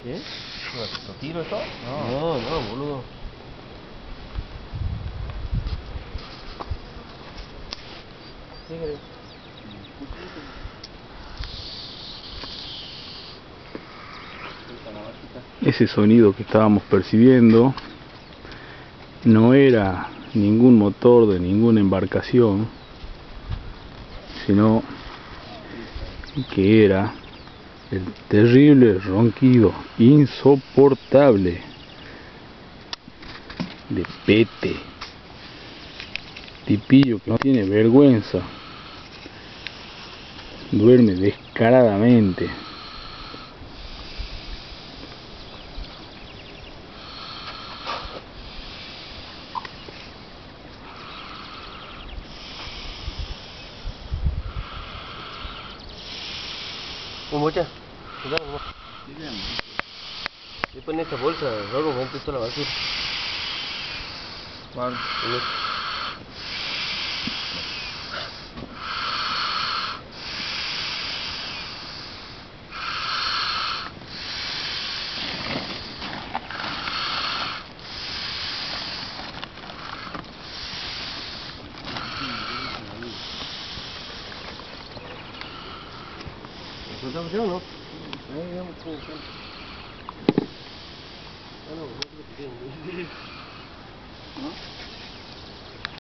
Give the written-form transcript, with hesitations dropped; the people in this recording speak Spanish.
¿Qué? ¿Lo tiro esto? No, no, boludo. ¿Qué querés? Ese sonido que estábamos percibiendo no era ningún motor de ninguna embarcación, sino que era el terrible ronquido insoportable de Pete, tipillo que no tiene vergüenza, duerme descaradamente. Mucha. Después en esta bolsa, luego metes toda la basura. ¿Cuál? ¿No estamos yo o no? Ahí vamos con el campo. Ah, no, no creo que tenga. ¿No?